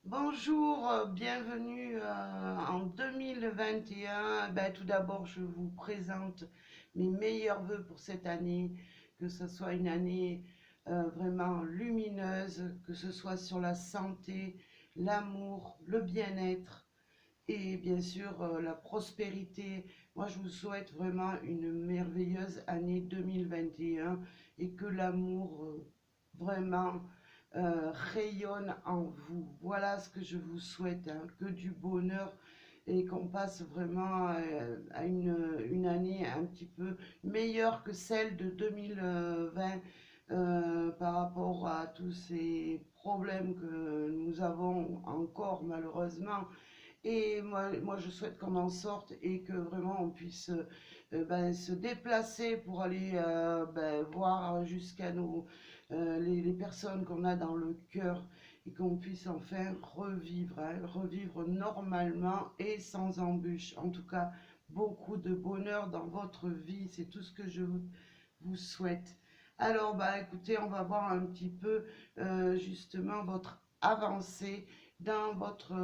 Bonjour, bienvenue en 2021. Tout d'abord, je vous présente mes meilleurs vœux pour cette année, que ce soit une année vraiment lumineuse, que ce soit sur la santé, l'amour, le bien-être et bien sûr la prospérité. Moi, je vous souhaite vraiment une merveilleuse année 2021 et que l'amour vraiment rayonne en vous. Voilà ce que je vous souhaite, hein, que du bonheur et qu'on passe vraiment à une année un petit peu meilleure que celle de 2020 par rapport à tous ces problèmes que nous avons encore malheureusement. Et moi, je souhaite qu'on en sorte et que vraiment on puisse se déplacer pour aller voir jusqu'à les personnes qu'on a dans le cœur et qu'on puisse enfin revivre, hein, revivre normalement et sans embûches. En tout cas, beaucoup de bonheur dans votre vie, c'est tout ce que je vous souhaite. Alors, écoutez, on va voir un petit peu justement votre avancée dans votre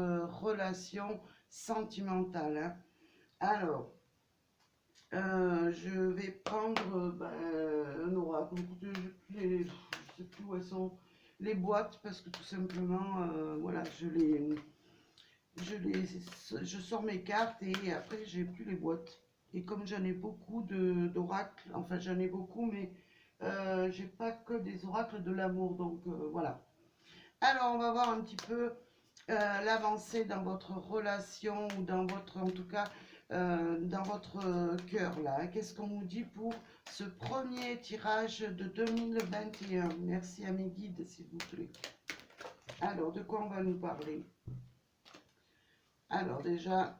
relation sentimentale, hein. Alors, je vais prendre un oracle. Écoutez, je sais plus où elles sont les boîtes parce que tout simplement, voilà, je sors mes cartes et après j'ai plus les boîtes. Et comme j'en ai beaucoup d'oracles, enfin j'en ai beaucoup, mais j'ai pas que des oracles de l'amour, donc voilà. Alors, on va voir un petit peu l'avancée dans votre relation ou dans votre, en tout cas, dans votre cœur là. Qu'est-ce qu'on nous dit pour ce premier tirage de 2021? Merci à mes guides, s'il vous plaît. Alors, de quoi on va nous parler? Alors, déjà,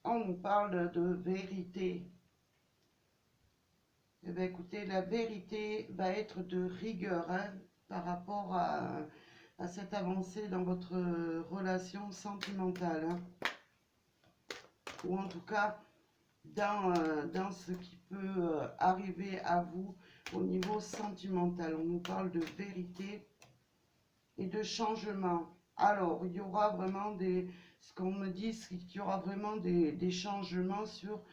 on nous parle de vérité. Eh bien, écoutez, la vérité va être de rigueur, hein, par rapport à cette avancée dans votre relation sentimentale, hein. Ou en tout cas dans ce qui peut arriver à vous au niveau sentimental. On nous parle de vérité et de changement. Alors, il y aura vraiment ce qu'on me dit, c'est qu'il y aura vraiment des changements sur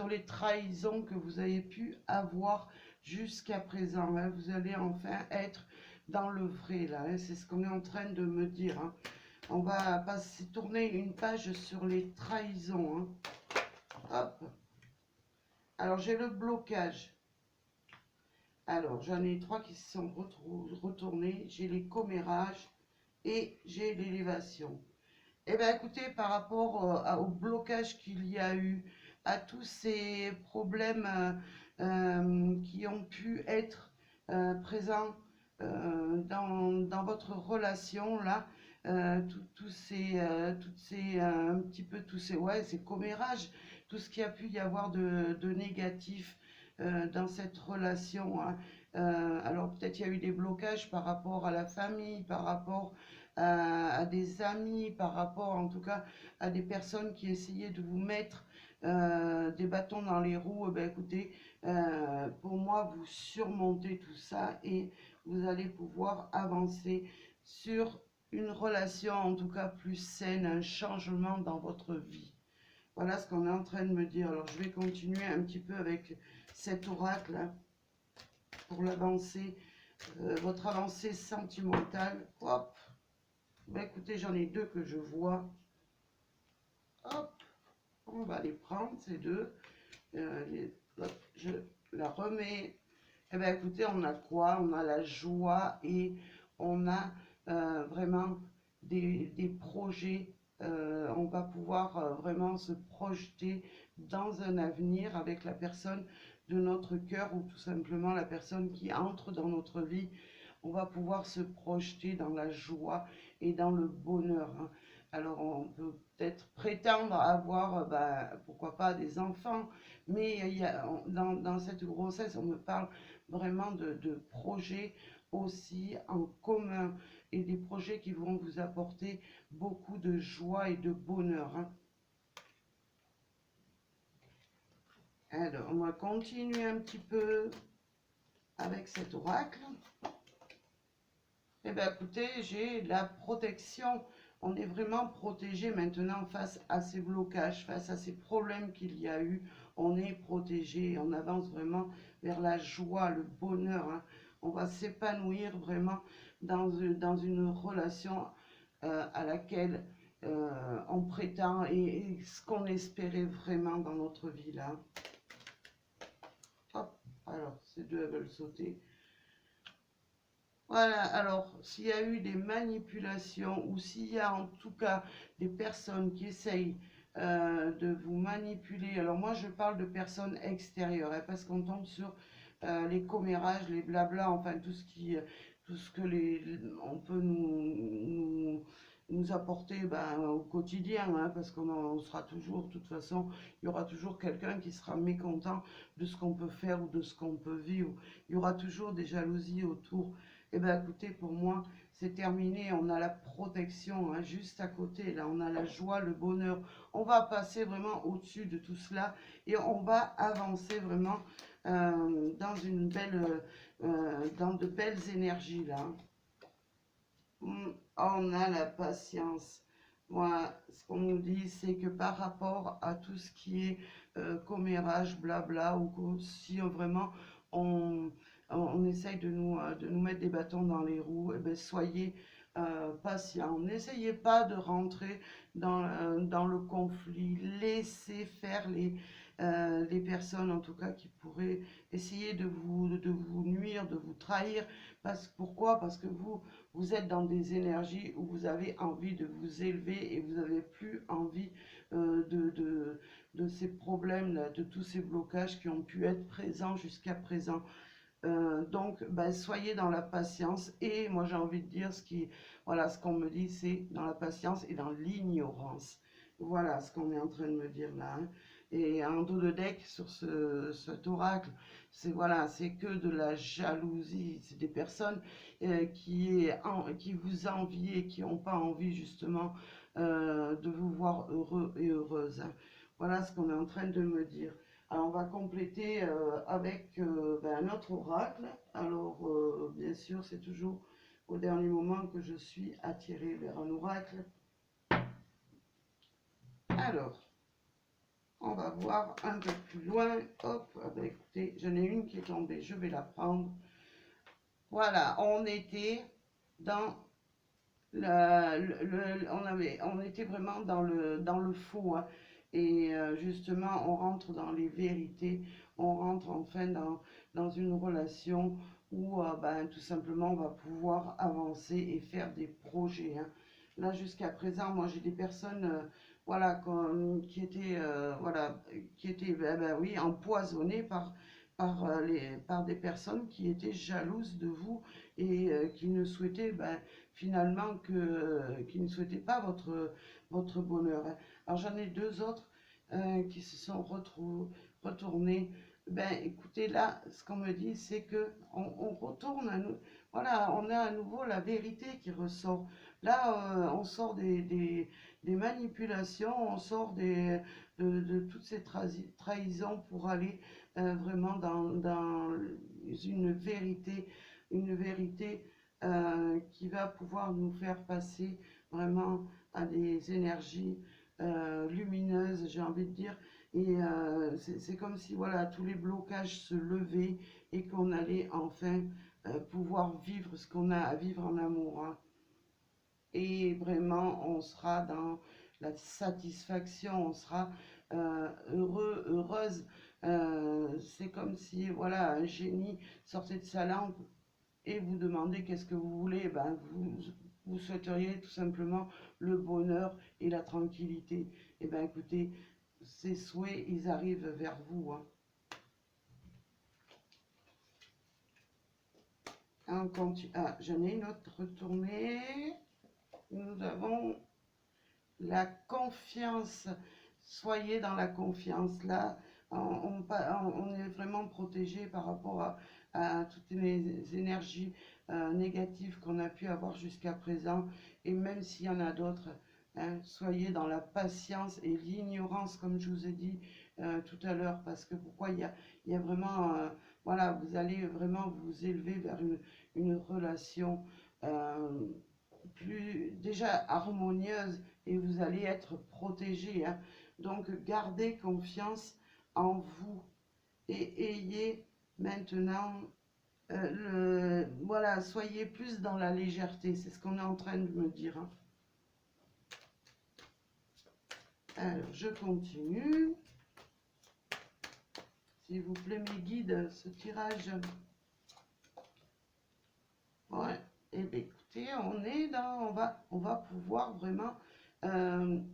les trahisons que vous avez pu avoir jusqu'à présent, hein. Vous allez enfin être dans le vrai, là, hein. C'est ce qu'on est en train de me dire, hein. On va passer, tourner une page sur les trahisons, hein. Hop. Alors, j'ai le blocage. Alors, j'en ai trois qui se sont retournés. J'ai les commérages et j'ai l'élévation. Eh bien, écoutez, par rapport au blocage qu'il y a eu, à tous ces problèmes qui ont pu être présents dans votre relation, là, un petit peu tous ces, ouais, ces commérages, tout ce qu'il y a pu y avoir de négatif dans cette relation, hein. Alors, peut-être il y a eu des blocages par rapport à la famille, par rapport à des amis, par rapport en tout cas à des personnes qui essayaient de vous mettre des bâtons dans les roues. Eh ben, écoutez, pour moi, vous surmontez tout ça et vous allez pouvoir avancer sur une relation en tout cas plus saine, un changement dans votre vie. Voilà ce qu'on est en train de me dire. Alors je vais continuer un petit peu avec cet oracle, hein, pour l'avancée, votre avancée sentimentale. Hop. Écoutez, j'en ai deux que je vois. Hop, on va les prendre, ces deux. Hop, je la remets. Eh bien, écoutez, on a quoi? On a la joie et on a vraiment des projets. On va pouvoir vraiment se projeter dans un avenir avec la personne de notre cœur ou tout simplement la personne qui entre dans notre vie. On va pouvoir se projeter dans la joie et dans le bonheur, hein. Alors, on peut peut-être prétendre avoir, pourquoi pas, des enfants, mais dans cette grossesse, on me parle vraiment de projets aussi en commun et des projets qui vont vous apporter beaucoup de joie et de bonheur, hein. Alors, on va continuer un petit peu avec cet oracle. Eh bien, écoutez, j'ai la protection on est vraiment protégé maintenant face à ces blocages, face à ces problèmes qu'il y a eu. On est protégé, on avance vraiment vers la joie, le bonheur, hein. On va s'épanouir vraiment dans une relation à laquelle on prétend et ce qu'on espérait vraiment dans notre vie là. Hop, alors ces deux elles veulent sauter. Voilà, alors s'il y a eu des manipulations ou s'il y a en tout cas des personnes qui essayent de vous manipuler, alors moi je parle de personnes extérieures, hein, parce qu'on tombe sur les commérages, les blabla, enfin tout ce que on peut nous apporter ben, au quotidien, hein, parce qu'on sera toujours, de toute façon, il y aura toujours quelqu'un qui sera mécontent de ce qu'on peut faire ou de ce qu'on peut vivre. Il y aura toujours des jalousies autour. Eh bien, écoutez, pour moi, c'est terminé. On a la protection hein, juste à côté. Là, on a la joie, le bonheur. On va passer vraiment au-dessus de tout cela et on va avancer vraiment dans une belle, dans de belles énergies là. On a la patience. Moi, ce qu'on nous dit, c'est que par rapport à tout ce qui est commérage, blabla, ou si vraiment on, on essaye de nous mettre des bâtons dans les roues, eh ben, soyez patients. N'essayez pas de rentrer dans le conflit. Laissez faire les personnes, en tout cas, qui pourraient essayer de vous nuire, de vous trahir. Pourquoi? Parce que vous êtes dans des énergies où vous avez envie de vous élever et vous n'avez plus envie de ces problèmes-là, de tous ces blocages qui ont pu être présents jusqu'à présent. Donc, ben, soyez dans la patience et moi j'ai envie de dire voilà, ce qu'on me dit, c'est dans la patience et dans l'ignorance. Voilà ce qu'on est en train de me dire là, hein. Et en dos de deck sur cet oracle, c'est voilà, c'est que de la jalousie. C'est des personnes qui vous envient et qui n'ont pas envie justement de vous voir heureux et heureuse, hein. Voilà ce qu'on est en train de me dire. Alors, on va compléter avec ben, un autre oracle. Alors, bien sûr, c'est toujours au dernier moment que je suis attirée vers un oracle. Alors, on va voir un peu plus loin. Hop, ah ben, écoutez, j'en ai une qui est tombée, je vais la prendre. Voilà, on était dans on était vraiment dans le faux, hein. Et justement, on rentre dans les vérités, on rentre enfin dans une relation où ben, tout simplement on va pouvoir avancer et faire des projets, hein. Là, jusqu'à présent, moi j'ai des personnes voilà, qui étaient ben oui, empoisonnées par des personnes qui étaient jalouses de vous et qui ne souhaitaient ben, finalement qui ne souhaitaient pas votre bonheur, hein. Alors j'en ai deux autres qui se sont retournés. Ben écoutez, là, ce qu'on me dit, c'est que on retourne à nous. Voilà, on a à nouveau la vérité qui ressort. Là, on sort des manipulations, on sort de toutes ces trahisons pour aller vraiment dans une vérité qui va pouvoir nous faire passer vraiment à des énergies lumineuses, j'ai envie de dire. Et c'est comme si voilà, tous les blocages se levaient et qu'on allait enfin pouvoir vivre ce qu'on a à vivre en amour, hein. Et vraiment, on sera dans la satisfaction, on sera heureux, heureuse. C'est comme si voilà, un génie sortait de sa lampe et vous demandez qu'est-ce que vous voulez, eh ben vous souhaiteriez tout simplement le bonheur et la tranquillité. Et eh bien écoutez, ces souhaits, ils arrivent vers vous, hein. On continue. Ah, j'en ai une autre retournée. Nous avons la confiance. Soyez dans la confiance. Là, on est vraiment protégé par rapport à toutes les énergies négatives qu'on a pu avoir jusqu'à présent. Et même s'il y en a d'autres, hein, soyez dans la patience et l'ignorance, comme je vous ai dit tout à l'heure. Parce que pourquoi il y a vraiment, voilà, vous allez vraiment vous élever vers une relation plus déjà harmonieuse et vous allez être protégé, hein. Donc gardez confiance en vous et ayez maintenant voilà, soyez plus dans la légèreté, c'est ce qu'on est en train de me dire, hein. Alors je continue. S'il vous plaît mes guides, ce tirage. Ouais, et bien écoutez, on va pouvoir vraiment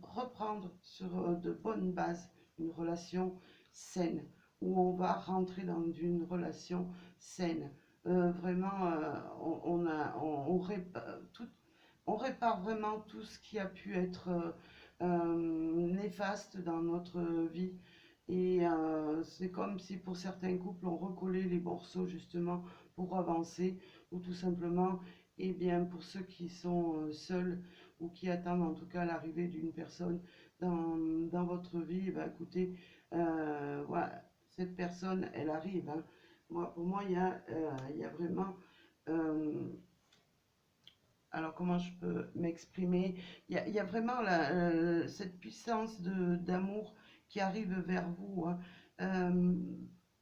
reprendre sur de bonnes bases une relation saine, où on va rentrer dans une relation saine. Vraiment, on répare vraiment tout ce qui a pu être néfaste dans notre vie. Et c'est comme si pour certains couples, on recollait les morceaux justement pour avancer, ou tout simplement, eh bien, pour ceux qui sont seuls ou qui attendent en tout cas l'arrivée d'une personne dans votre vie, eh ben, écoutez, voilà, cette personne, elle arrive, hein. Pour moi, il y a vraiment... euh, alors comment je peux m'exprimer? Il y a vraiment cette puissance d'amour qui arrive vers vous, hein. Euh,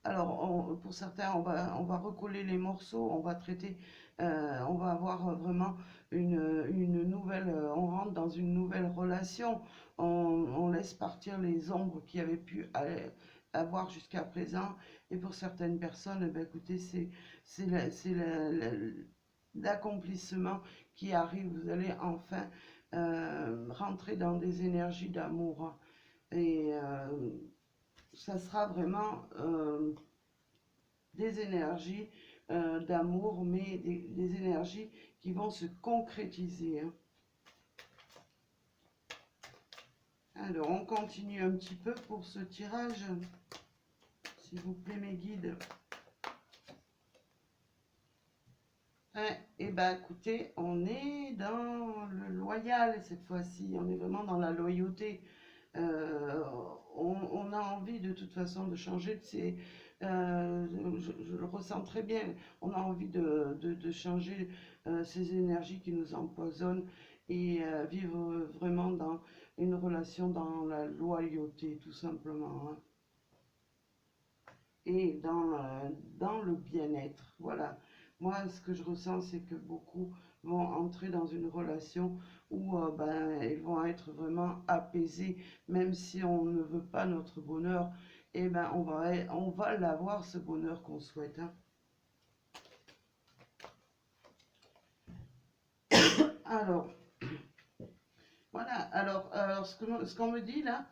alors pour certains, on va recoller les morceaux, on va traiter, on va avoir vraiment une nouvelle, on rentre dans une nouvelle relation, on laisse partir les ombres qui avaient pu avoir jusqu'à présent. Et pour certaines personnes, eh ben, écoutez, c'est l'accomplissement qui arrive, vous allez enfin rentrer dans des énergies d'amour, hein. Et ça sera vraiment des énergies d'amour, mais des énergies qui vont se concrétiser, hein. Alors, on continue un petit peu pour ce tirage, s'il vous plaît, mes guides. Et bah écoutez, on est dans le loyal cette fois-ci, on est vraiment dans la loyauté. Euh, on a envie de toute façon de changer de ces... je le ressens très bien, on a envie de changer ces énergies qui nous empoisonnent et vivre vraiment dans une relation dans la loyauté tout simplement, hein. Et dans le bien-être. Voilà. Moi, ce que je ressens, c'est que beaucoup vont entrer dans une relation où ben, ils vont être vraiment apaisés, même si on ne veut pas notre bonheur, et ben on va l'avoir, ce bonheur qu'on souhaite, hein. Alors, voilà. Alors ce qu'on me dit là,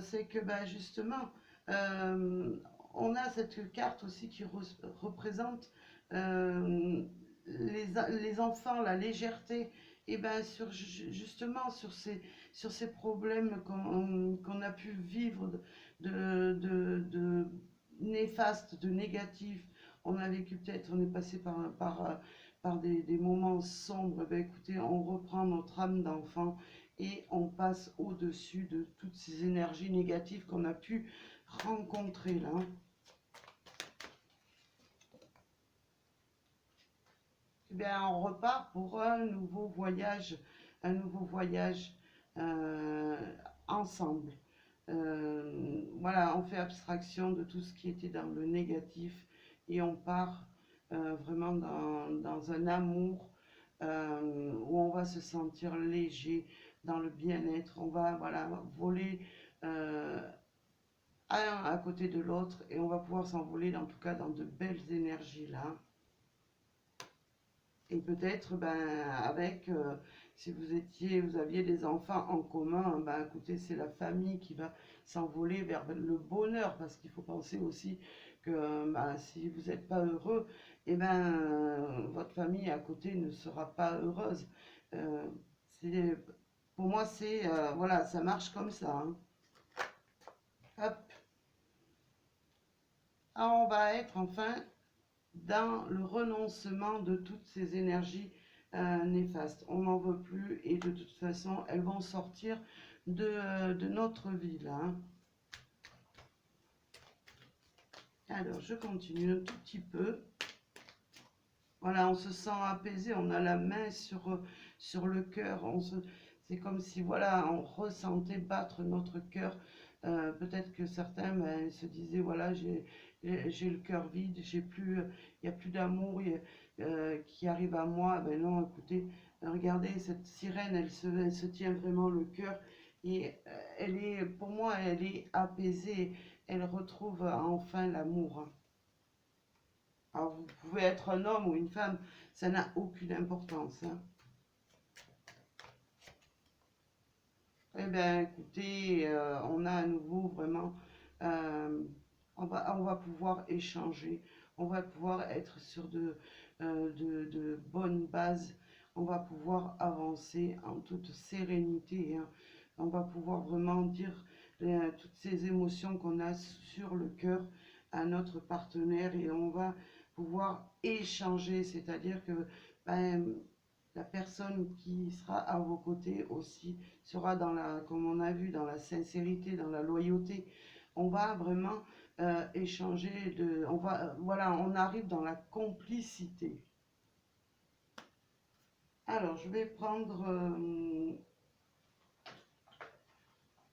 c'est que ben, justement, euh, on a cette carte aussi qui représente euh, les enfants, la légèreté, et ben justement sur ces problèmes qu'on a pu vivre de néfastes, de négatifs. On a vécu peut-être, on est passé par des moments sombres. Ben, écoutez, on reprend notre âme d'enfant et on passe au-dessus de toutes ces énergies négatives qu'on a pu rencontrer là. Eh bien, on repart pour un nouveau voyage euh, ensemble. Voilà, on fait abstraction de tout ce qui était dans le négatif et on part vraiment dans un amour où on va se sentir léger, dans le bien-être. On va voilà, voler euh, un à côté de l'autre et on va pouvoir s'envoler en tout cas dans de belles énergies là. Et peut-être, ben, avec, si vous aviez des enfants en commun, ben, écoutez, c'est la famille qui va s'envoler vers le bonheur, parce qu'il faut penser aussi que ben, si vous n'êtes pas heureux, et ben, votre famille à côté ne sera pas heureuse. Euh, c'est, pour moi, voilà, ça marche comme ça, hein. Hop, ah, on va être enfin dans le renoncement de toutes ces énergies néfastes. On n'en veut plus et de toute façon, elles vont sortir de notre vie là, hein. Alors, je continue un tout petit peu. Voilà, on se sent apaisé, on a la main sur le cœur. C'est comme si, voilà, on ressentait battre notre cœur. Peut-être que certains ben, se disaient, voilà, j'ai le cœur vide, il n'y a plus d'amour qui arrive à moi. Ben non, écoutez, regardez, cette sirène, elle se tient vraiment le cœur. Et pour moi, elle est apaisée. Elle retrouve enfin l'amour. Alors, vous pouvez être un homme ou une femme, ça n'a aucune importance, hein. Eh bien, écoutez, on a à nouveau vraiment, euh, on va pouvoir échanger, on va pouvoir être sur de bonnes bases, on va pouvoir avancer en toute sérénité, hein. On va pouvoir vraiment dire toutes ces émotions qu'on a sur le cœur à notre partenaire et on va pouvoir échanger, c'est-à-dire que ben, la personne qui sera à vos côtés aussi sera dans la, comme on a vu, dans la sincérité, dans la loyauté. On va vraiment échanger, voilà, on arrive dans la complicité. Alors, je vais prendre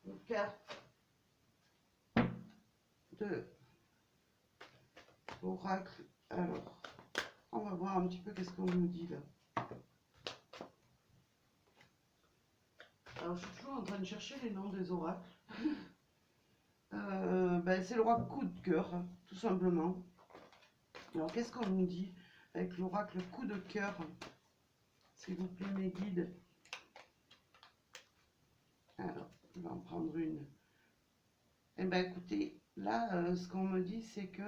une carte de oracle. Alors, on va voir un petit peu qu'est-ce qu'on nous dit là. Alors, je suis toujours en train de chercher les noms des oracles. Ben, c'est le roi coup de cœur, hein, tout simplement. Alors, qu'est-ce qu'on nous dit avec l'oracle coup de cœur? S'il vous plaît, mes guides. Alors, on va en prendre une. Eh bien, écoutez, là, ce qu'on me dit, c'est que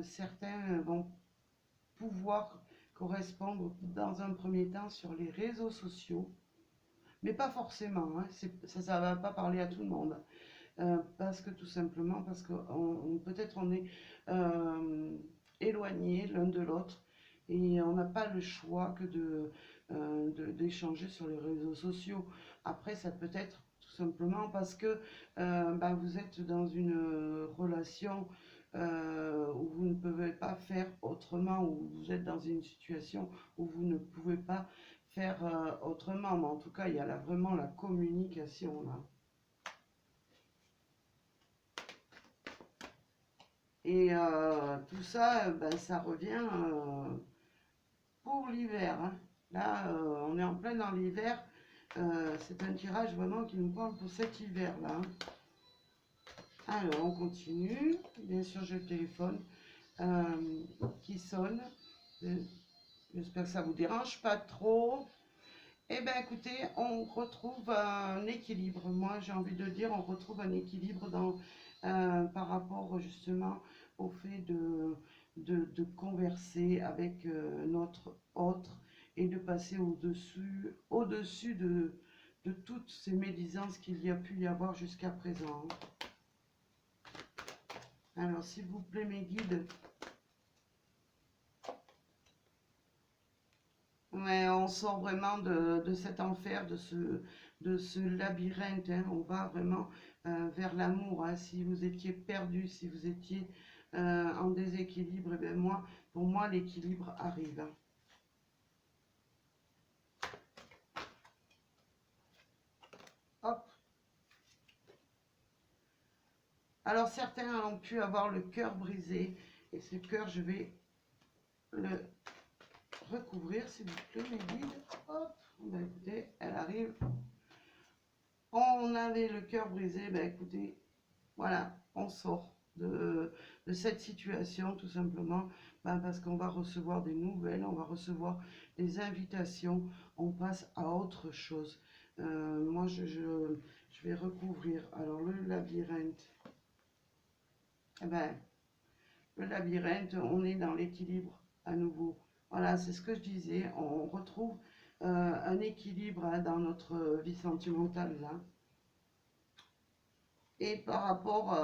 certains vont pouvoir correspondre dans un premier temps sur les réseaux sociaux, mais pas forcément, hein, ça va pas parler à tout le monde. Parce que tout simplement, parce que peut-être on est éloigné l'un de l'autre et on n'a pas le choix que d'échanger sur les réseaux sociaux. Après, ça peut être tout simplement parce que ben, vous êtes dans une relation où vous ne pouvez pas faire autrement, où vous êtes dans une situation où vous ne pouvez pas faire autrement. Mais en tout cas, il y a là vraiment la communication là. Et tout ça, ben, ça revient pour l'hiver, hein. Là, on est en plein dans l'hiver. C'est un tirage vraiment qui nous parle pour cet hiver-là, hein. Alors, on continue. Bien sûr, j'ai le téléphone qui sonne. J'espère que ça ne vous dérange pas trop. Eh bien, écoutez, on retrouve un équilibre. Moi, j'ai envie de dire, on retrouve un équilibre par rapport justement au fait de converser avec notre autre et de passer au-dessus de toutes ces médisances qu'il y a pu y avoir jusqu'à présent. Alors, s'il vous plaît, mes guides. Ouais, on sort vraiment de cet enfer, de ce labyrinthe, hein. On va vraiment vers l'amour, hein. Si vous étiez perdu, si vous étiez en déséquilibre, eh bien pour moi, l'équilibre arrive, hein. Hop. Alors, certains ont pu avoir le cœur brisé. Et ce cœur, je vais le recouvrir, s'il vous plaît, mes guides. Hop. Ben, écoutez, elle arrive. On avait le cœur brisé. Ben, écoutez, voilà, on sort de cette situation tout simplement parce qu'on va recevoir des nouvelles, on va recevoir des invitations, on passe à autre chose. Moi, je vais recouvrir. Alors, le labyrinthe, eh ben, le labyrinthe, on est dans l'équilibre à nouveau. Voilà, c'est ce que je disais, on retrouve un équilibre hein, dans notre vie sentimentale là. Et par rapport,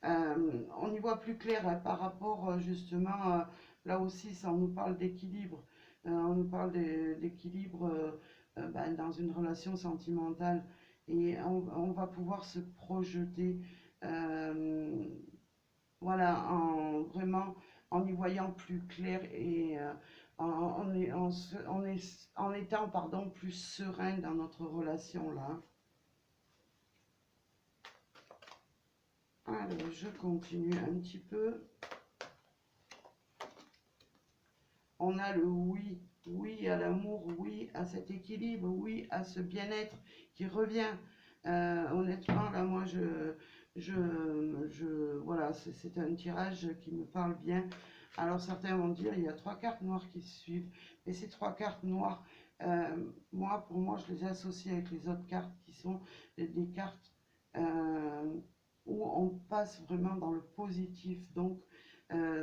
on y voit plus clair hein, par rapport justement, là aussi, ça, on nous parle d'équilibre. On nous parle d'équilibre ben, dans une relation sentimentale. Et on va pouvoir se projeter, voilà, vraiment en y voyant plus clair et en étant, pardon, plus serein dans notre relation là. Alors, je continue un petit peu. On a le oui, oui à l'amour, oui à cet équilibre, oui à ce bien-être qui revient. Honnêtement, là, moi, voilà, c'est un tirage qui me parle bien. Alors, certains vont dire, il y a 3 cartes noires qui se suivent. Et ces 3 cartes noires, pour moi, je les associe avec les autres cartes qui sont des cartes où on passe vraiment dans le positif. Donc,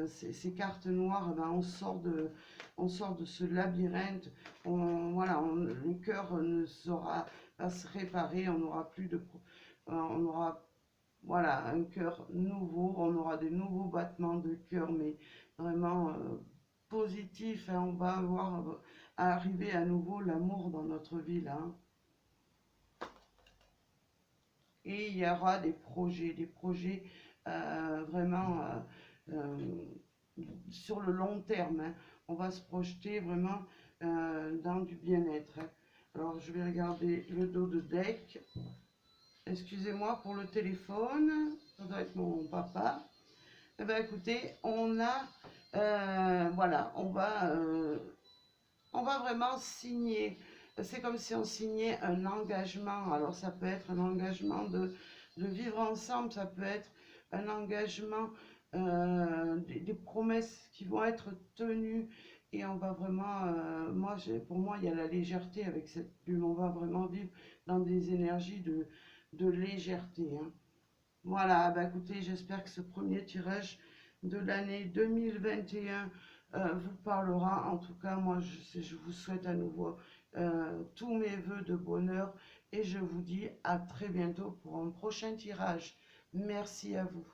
ces cartes noires, ben, on sort de ce labyrinthe. Voilà, le cœur ne saura pas se réparer. On n'aura plus de, on aura, voilà, un cœur nouveau. On aura des nouveaux battements de cœur, mais vraiment positifs, hein. On va avoir arriver à nouveau l'amour dans notre vie là. Et il y aura des projets vraiment sur le long terme, hein. On va se projeter vraiment dans du bien-être, hein. Alors, je vais regarder le dos de deck. Excusez-moi pour le téléphone, ça doit être mon papa. Eh bien, écoutez, on a, voilà, on va vraiment signer. C'est comme si on signait un engagement. Alors, ça peut être un engagement de vivre ensemble, ça peut être un engagement, des promesses qui vont être tenues. Et on va vraiment, pour moi, il y a la légèreté avec cette plume. On va vraiment vivre dans des énergies de légèreté, hein. Voilà, bah écoutez, j'espère que ce premier tirage de l'année 2021 vous parlera. En tout cas, moi, je vous souhaite à nouveau tous mes voeux de bonheur et je vous dis à très bientôt pour un prochain tirage. Merci à vous.